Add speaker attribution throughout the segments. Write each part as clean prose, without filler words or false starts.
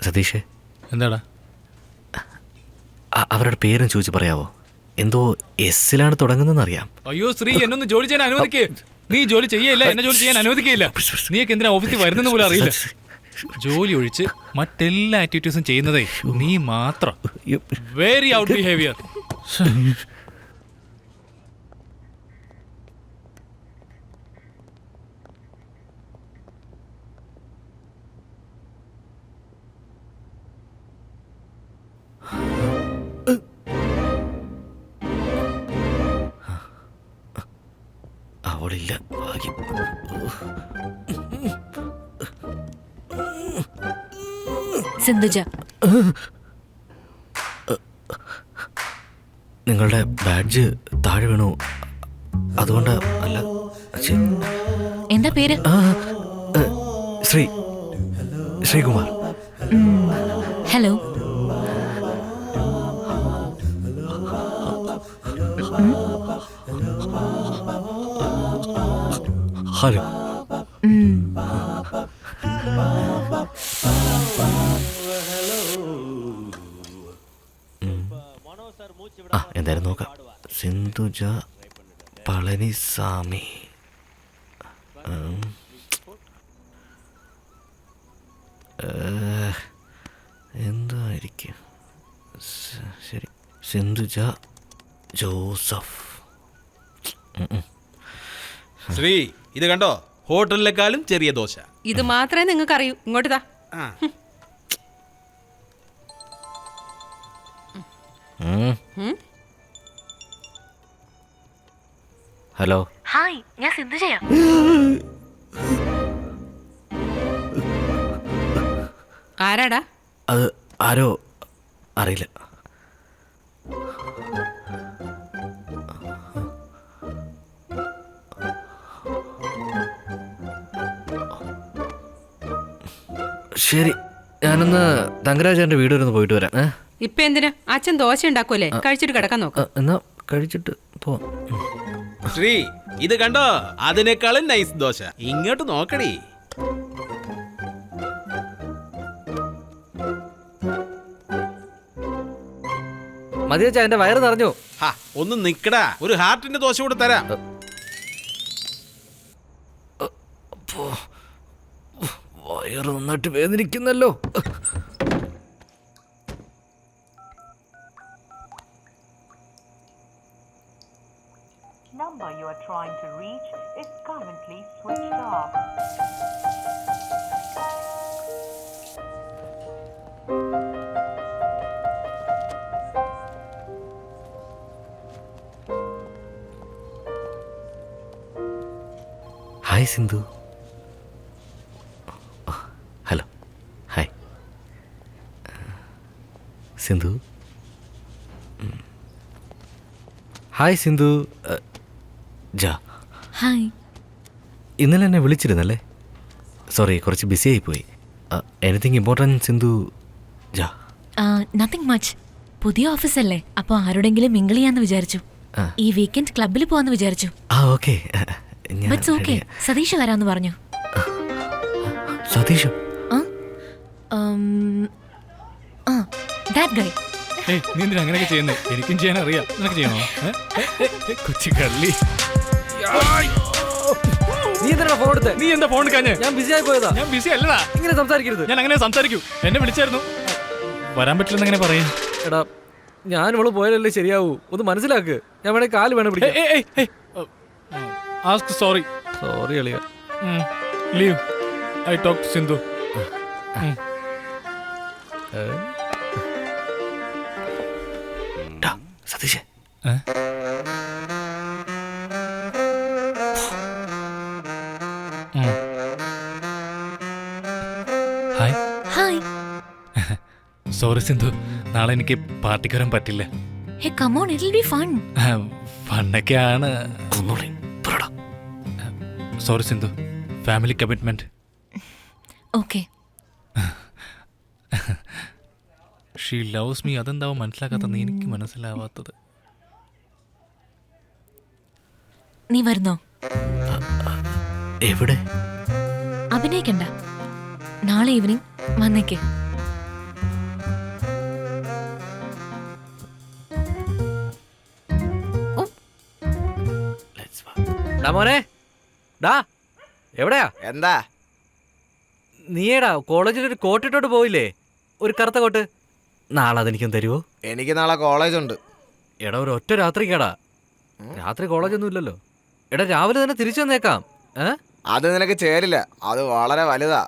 Speaker 1: സതീഷേ,
Speaker 2: എന്താടാ?
Speaker 1: അവരുടെ പേരും ചോദിച്ചു പറയാവോ? എന്തോ എസ്സിലാണ് തുടങ്ങുന്നതെന്ന് അറിയാം.
Speaker 2: അയ്യോ ശ്രീ, എന്നൊന്ന് ജോലി ചെയ്യാൻ അനുവദിക്കേ. നീ ജോലി ചെയ്യല്ല, എന്നെ ജോലി ചെയ്യാൻ അനുവദിക്കുകയില്ല. നീയൊക്കെ എന്തിനാ ഓഫീസിൽ വരുന്നെന്ന് പോലും അറിയില്ല. ജോലി ഒഴിച്ച് മറ്റെല്ലാ ആക്ടിവിറ്റീസും ചെയ്യുന്നതേ നീ മാത്രം. Very out behaviour.
Speaker 1: അവളില്ല. ഭാഗ്യം.
Speaker 3: സിന്ധുജ,
Speaker 1: നിങ്ങളുടെ ബാഡ്ജ് താഴെ വീണു, അതുകൊണ്ട് അല്ല.
Speaker 3: എന്താ പേര്?
Speaker 1: ശ്രീകുമാർ.
Speaker 3: ഹലോ.
Speaker 1: ഹലോ. എന്തായാലും നോക്കാം. സിന്ധുജ പളനിസ്വാമി. എന്തായിരിക്കും? ശരി, സിന്ധുജ ജോസഫ്.
Speaker 4: ശ്രീ, ഇത് കണ്ടോ? ഹോട്ടലിനെക്കാളും ചെറിയ ദോശ.
Speaker 5: ഇത് മാത്രമേ നിങ്ങൾക്ക് അറിയൂ. ഇങ്ങോട്ട് താ.
Speaker 1: ഹലോ.
Speaker 3: ഹായ്, ഞാൻ സിന്ധുജയാ.
Speaker 5: ആരാടാ?
Speaker 1: അത് ആരോ അറിയില്ല. ശരി, ഞാനൊന്ന് തങ്കരാജന്റെ വീട് വരെ ഒന്ന് പോയിട്ട് വരാം.
Speaker 5: ഇപ്പൊ എന്തിനാ? അച്ഛൻ ദോശ ഉണ്ടാക്കുമല്ലേ, കഴിച്ചിട്ട് കിടക്കാൻ നോക്കാം.
Speaker 1: എന്നാ കഴിച്ചിട്ട് പോവാം.
Speaker 4: ശ്രീ, ഇത് കണ്ടോ? അതിനേക്കാളും നൈസ് ദോശ. ഇങ്ങോട്ട് നോക്കണേ.
Speaker 1: മതിയച്ചാ, എന്റെ വയറ് നിറഞ്ഞു.
Speaker 4: ഒന്ന് നിക്കടാ, ഒരു ഹാർട്ടിന്റെ ദോശ കൂടെ തരാം.
Speaker 1: വയറ് നന്നായിട്ട് വേദനിക്കുന്നല്ലോ.
Speaker 6: Number you are trying to reach is currently switched off.
Speaker 1: Hi Sindhu. Hello. Hi Sindhu. Hi Sindhu.
Speaker 3: Hi.
Speaker 1: ഇന്നലെ എന്നെ വിളിച്ചിരുന്നല്ലേ? സോറി, കുറച്ച് ബിസി ആയിപ്പോയി. Anything important Sindhu?
Speaker 3: Nothing much. പുതിയ ഓഫീസല്ലേ, അപ്പോൾ ആരോടെങ്കിലും മിങ്കിൾ ചെയ്യാന്ന് വിചാരിച്ചു. ഈ വീക്കെൻഡ് ക്ലബിൽ പോവാന്ന് വിചാരിച്ചു.
Speaker 1: ഓക്കെ.
Speaker 3: ബട്ട്സ് ഓക്കെ. സതീഷ് വരാന്ന് പറഞ്ഞു.
Speaker 1: സതീഷ്?
Speaker 3: That guy.
Speaker 2: നീ എന്തിനാ അങ്ങനെയൊക്കെ ചെയ്യുന്നത്? എനിക്കും ചെയ്യാൻ അറിയാം. നിനക്ക് ചെയ്യണോ? കൊച്ചി കള്ളി. നീ എന്താ ഫോൺ എടുക്കാഞ്ഞേ?
Speaker 1: ഞാൻ ബിസി ആയി പോയതാ.
Speaker 2: ഞാൻ ബിസി അല്ലടാ.
Speaker 1: ഇങ്ങനെ സംസാരിക്കരുത്.
Speaker 2: ഞാൻ അങ്ങനെ സംസാരിക്കൂ. എന്നെ വിളിച്ചായിരുന്നു. വരാൻ പറ്റില്ലെന്ന് എങ്ങനെ പറയാ?
Speaker 1: എടാ, ഞാൻ ഇവള് പോയാലല്ലേ ശരിയാവൂ. ഒന്ന് മനസ്സിലാക്ക്. ഞാൻ വേണേ കാല് വേണം പിടിക്കാൻ.
Speaker 2: Ask sorry.
Speaker 1: സോറി അളിയ.
Speaker 2: Leave. I talk Sindhu.
Speaker 1: Satheesh,
Speaker 2: hi.
Speaker 3: Hi.
Speaker 2: Sorry Sindhu, നാളെ എനിക്ക് പാർട്ടിക്ക് വരാൻ പറ്റില്ല.
Speaker 3: Hey come on, it will be fun.
Speaker 2: ഫണ്ണൊക്കെയാണ്. Sorry Sindhu, family commitment.
Speaker 3: Okay.
Speaker 2: She loves me. അതെന്താവും മനസ്സിലാക്കാത്തത്? എനിക്ക് മനസ്സിലാവാത്തത്.
Speaker 3: നീ വരുന്നോ?
Speaker 1: എവിടെ?
Speaker 3: അഭിനയിക്കണ്ട, നാളെ ഈവനിങ് വന്നേക്ക്.
Speaker 1: ഡാ മോനെ, ഡാ എവിടെയാ?
Speaker 7: എന്താ?
Speaker 1: നീയേടാ കോളേജിലൊരു കോട്ടിട്ടോട്ട് പോയില്ലേ, ഒരു കറുത്ത കോട്ട്. നാളെ അതെനിക്കൊന്ന് തരുമോ?
Speaker 7: എനിക്ക് നാളെ കോളേജുണ്ട്.
Speaker 1: എടാ ഒരു ഒറ്റ രാത്രിക്കാടാ, രാത്രി കോളേജൊന്നും ഇല്ലല്ലോ. എടാ രാവിലെ തന്നെ തിരിച്ചു വന്നേക്കാം.
Speaker 7: അത് നിനക്ക് ചേരില്ല, അത് വളരെ വലുതാ.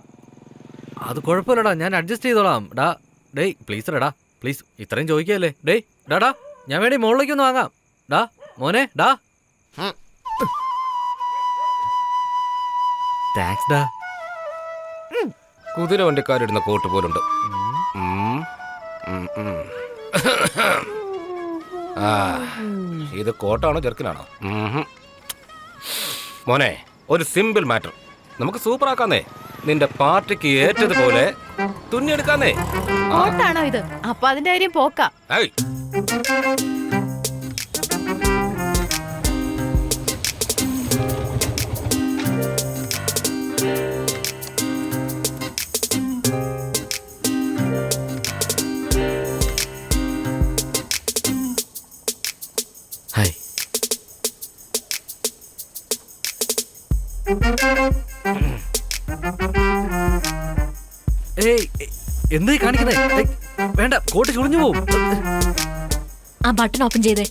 Speaker 1: അത് കുഴപ്പമില്ലടാ, ഞാൻ അഡ്ജസ്റ്റ് ചെയ്തോളാം. ഡാ ഡേയ് പ്ലീസ് ഡാ പ്ലീസ്, ഇത്രയും ചോദിക്കല്ലേ. ഡേയ് ഡാ ഞാൻ വേണ്ടി മുകളിലേക്കൊന്ന് വാങ്ങാം. ഡാ മോനെ ഡാ. താങ്ക്സ് ഡാ.
Speaker 8: കുതിര വണ്ടിക്കാരിടുന്ന കോട്ട് പോലുണ്ട്. ഇത് കോട്ടാണോ ചെറുക്കിനാണോ? മോനെ, ഒരു സിമ്പിൾ മാറ്റർ, നമുക്ക് സൂപ്പർ ആക്കാന്നേ. നിന്റെ പാർട്ടിക്ക് ഏറ്റതുപോലെ തുന്നിയെടുക്കാന്നേ.
Speaker 9: കോട്ടാണോ ഇത്? അപ്പൊ അതിന്റെ കാര്യം പോക്കാം.
Speaker 1: ഹായ്. ഏയ് എന്തായി കാണിക്കുന്നേ? വേണ്ട, കോട്ട് ചുളിഞ്ഞു പോവും.
Speaker 3: ആ ബട്ടൺ ഓപ്പൺ ചെയ്തേ.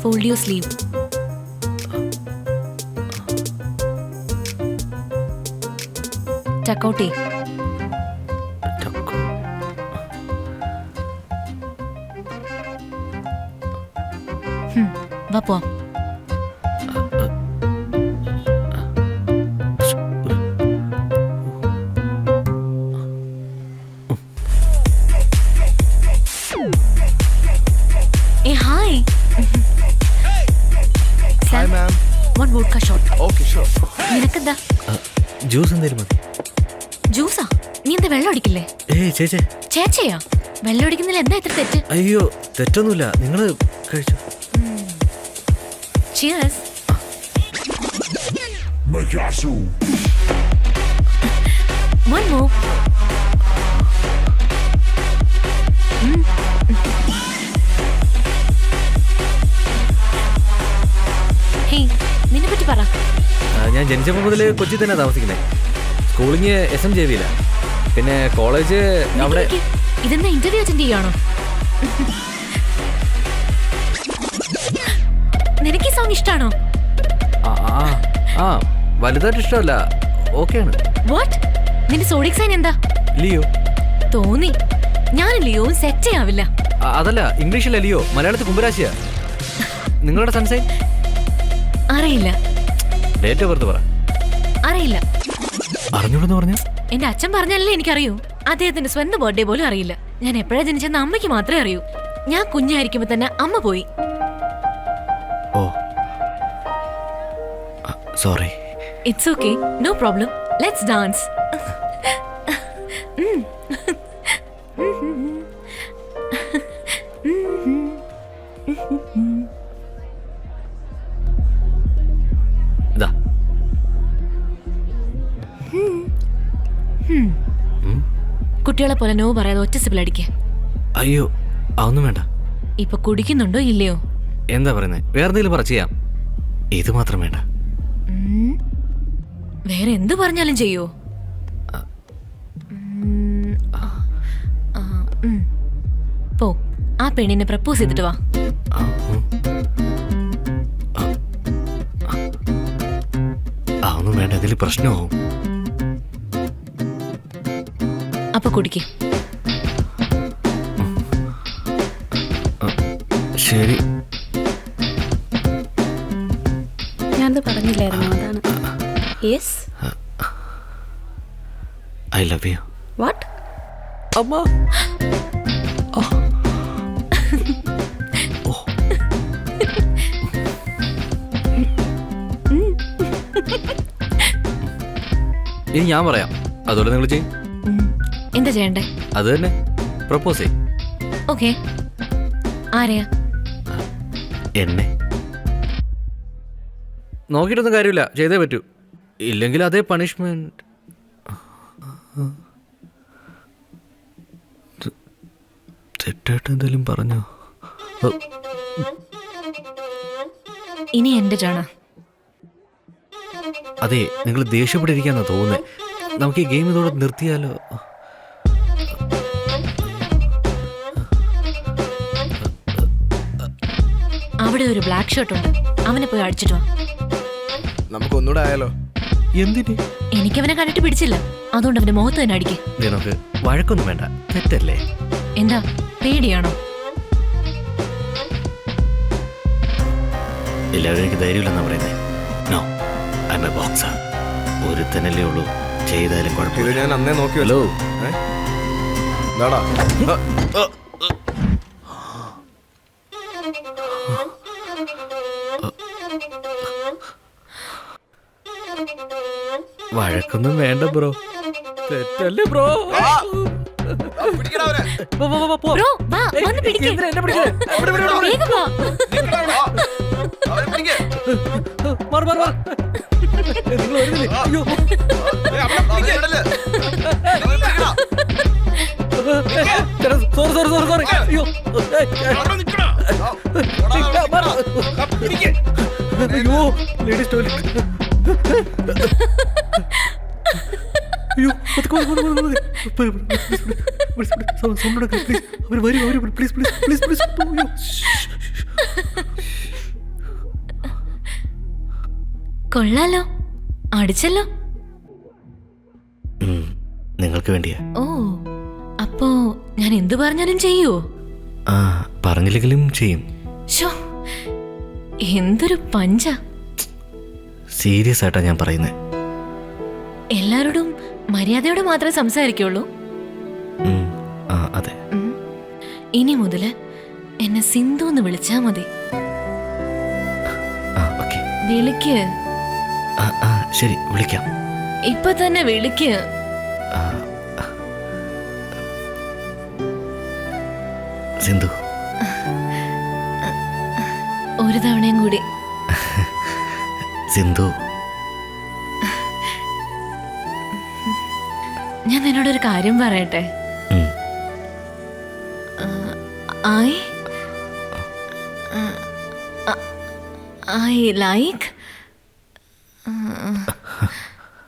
Speaker 3: Fold your sleeve. Tuck out ചെയ്. വാ പോവാം. Hi.
Speaker 7: Hi ma'am.
Speaker 3: One vodka shot.
Speaker 7: Okay sure.
Speaker 3: നിനക്കെന്താ?
Speaker 1: ജ്യൂസ് എന്തേലും മതി.
Speaker 3: ജ്യൂസാ? നീ എന്താ വെള്ളം അടിക്കില്ലേ?
Speaker 1: ഏയ് ചേച്ചേ.
Speaker 3: ചേച്ചയാ? വെള്ളം അടിക്കുന്നില്ല, എന്താ ഇത്ര തെറ്റ്?
Speaker 1: അയ്യോ തെറ്റൊന്നുമില്ല, നിങ്ങള് കഴിച്ചു.
Speaker 3: Cheers. One more. Hey, നിന്നെ പറ്റി പറ.
Speaker 1: ഞാൻ ജനിച്ചപ്പോൾ മുതൽ കൊച്ചി തന്നെ താമസിക്കുന്നത്. സ്കൂളിങ് SMJV-യില, പിന്നെ കോളേജ് അവിടെ.
Speaker 3: ഇതെന്താ ഇന്റർവ്യൂ അറ്റൻഡ് ചെയ്യാണോ? നിനക്ക് ഈ സോങ് ഇഷ്ടാണോ?
Speaker 1: വലുതായിട്ട് ഇഷ്ടമല്ല, ഓക്കെയാണ്.
Speaker 3: വാട്ട്? നിന്റെ സോഡിക് സൈൻ എന്താ?
Speaker 1: ലിയോ.
Speaker 3: തോന്നി, ഞാൻ ലിയോവും സെറ്റ് ആവില്ല.
Speaker 1: അതല്ല, ഇംഗ്ലീഷിലെ ലിയോ, മലയാളത്തിൽ കുമ്പരാശിയാ. നിങ്ങളുടെ സൺസൈൻ
Speaker 3: അറിയില്ല.
Speaker 1: ഡേറ്റ് ഓഫ് ബർത്ത് പറ.
Speaker 3: അറിയില്ല.
Speaker 1: അറിഞ്ഞൂടെന്ന് പറഞ്ഞ?
Speaker 3: എന്റെ അച്ഛൻ പറഞ്ഞല്ലേ എനിക്കറിയൂ. അദ്ദേഹത്തിന്റെ സ്വന്തം ബർത്ത്ഡേ പോലും അറിയില്ല. ഞാൻ എപ്പോഴാ ജനിച്ചെന്ന് അമ്മയ്ക്ക് മാത്രമേ അറിയൂ. ഞാൻ കുഞ്ഞായിരിക്കുമ്പോ തന്നെ അമ്മ പോയി.
Speaker 1: Oh sorry.
Speaker 3: It's okay, no problem. Let's dance.
Speaker 1: ഇതാ.
Speaker 3: കുട്ടികളെ പോലെ നോ പറയാതെ ഒറ്റ സിബിൾ അടിക്ക.
Speaker 1: അയ്യോ അതൊന്നും വേണ്ട.
Speaker 3: ഇപ്പൊ കുടിക്കുന്നുണ്ടോ ഇല്ലയോ?
Speaker 1: എന്താ പറയുന്നത്? വേറെ എന്തെങ്കിലും പറ, ചെയ്യാം. ഇത് മാത്രം വേണ്ട.
Speaker 3: വേറെ എന്ത് പറഞ്ഞാലും ചെയ്യോ? പോ, ആ പെണ്ണിനെ പ്രപ്പോസ് ചെയ്തിട്ട് വാ.
Speaker 1: അതൊന്നും വേണ്ട, ഇതിൽ പ്രശ്നമാവും.
Speaker 3: അപ്പൊ കുടിക്ക്.
Speaker 1: ശരി.
Speaker 9: ഞാനത് പറഞ്ഞില്ലായിരുന്നു, അതാണ്. Yes.
Speaker 1: I love you.
Speaker 9: What?
Speaker 1: അമ്മ. ഇനി ഞാൻ പറയാം, അതുപോലെ നിങ്ങൾ ചെയ്യും.
Speaker 3: എന്താ ചെയ്യണ്ടേ?
Speaker 1: അത് തന്നെ, പ്രപ്പോസ് ചെയ്യും.
Speaker 3: ഓക്കെ. ആരെയാ?
Speaker 1: എന്നെ. നോക്കിയിട്ടൊന്നും കാര്യമില്ല, ചെയ്തേ പറ്റൂ. ഇല്ലെങ്കിൽ അതേ പണിഷ്മെന്റ്. തെറ്റായിട്ട് എന്തെങ്കിലും പറഞ്ഞോ?
Speaker 3: ഇനി എന്റെ ടേണാ.
Speaker 1: അതെ, നിങ്ങൾ ദേഷ്യപ്പെട്ടിരിക്കാന്നാ തോന്നുന്നേ. നമുക്ക് ഈ ഗെയിം ഇതോടെ നിർത്തിയാലോ?
Speaker 3: അവിടെ ഒരു ബ്ലാക്ക് ഷർട്ട് ഉണ്ട്, അവനെ പോയി അടിച്ചിട്ട് വാ.
Speaker 7: നമുക്ക് ഒന്നുകൂടെ ആയാലോ?
Speaker 1: എന്തിന്?
Speaker 3: എനിക്കവനെ കണ്ടിട്ട് പിടിച്ചില്ല, അതുകൊണ്ട് അവന്റെ മുഖത്ത് തന്നെ അടിക്കേ.
Speaker 1: നമുക്ക് വഴക്കൊന്നും വേണ്ട, തെറ്റല്ലേ?
Speaker 3: എന്താ പേടിയാണോ?
Speaker 1: എല്ലാവരും എനിക്ക് ധൈര്യമില്ലെന്നാ പറയുന്നേ. No, I am a boxer. ഒരുത്തനല്ലേ ഉള്ളൂ, ചെയ്താലും
Speaker 7: ഇത്
Speaker 1: കുഴപ്പമില്ല.
Speaker 7: ഞാൻ അന്നേ നോക്കി
Speaker 1: ഹലോ,
Speaker 7: എന്താടാ?
Speaker 1: വഴക്കൊന്നും വേണ്ട ബ്രോ, തെറ്റല്ലേ ബ്രോ?
Speaker 7: പിടിക്കടാ അവരെ.
Speaker 1: പോ.
Speaker 3: ബ്രോ, വാ, വന്ന് പിടിക്ക്.
Speaker 1: എന്തിനാ എന്നെ പിടിക്കുന്നെ?
Speaker 3: വേഗം വാ.
Speaker 7: അവരെ പിടിക്ക്.
Speaker 1: മാറ്, മാറ്, മാറ്. നിങ്ങൾ വരുന്നില്ലേ? അയ്യോ.
Speaker 7: അവരെ വിടല്. അവരെ പിടിക്കടാ.
Speaker 1: ചേട്ടാ, സോറി. അയ്യോ. അയ്യോ, ലേഡീസ് ടോയ്ലറ്റ്. അയ്യോ, പ്ലീസ്.
Speaker 3: കൊള്ളാലോ, അടിച്ചല്ലോ.
Speaker 1: നിങ്ങൾക്ക് വേണ്ടിയാ.
Speaker 3: ഓ, അപ്പോ ഞാൻ എന്തു പറഞ്ഞാലും ചെയ്യുവോ?
Speaker 1: ആ, പറഞ്ഞില്ലെങ്കിലും ചെയ്യും.
Speaker 3: ശോ, എന്തൊരു പഞ്ച.
Speaker 1: സീരിയസ് ആയിട്ടാ ഞാൻ പറയുന്നത്.
Speaker 3: എല്ലാരോടും മര്യാദയോടെ മാത്രമേ സംസാരിക്കുള്ളൂ.
Speaker 1: അതെ.
Speaker 3: ഇനി മുതല് എന്നെ സിന്ധു എന്ന് വിളിച്ചാ മതി.
Speaker 1: ഓക്കെ.
Speaker 3: വിളിക്ക്.
Speaker 1: ശരി, വിളിക്കാം.
Speaker 3: ഇപ്പൊ തന്നെ വിളിക്ക്.
Speaker 1: സിന്ധു.
Speaker 3: ഒരു തവണയും കൂടി.
Speaker 1: സിന്ധു.
Speaker 3: ഞാൻ നിന്നോടൊരു കാര്യം പറയട്ടെ. I like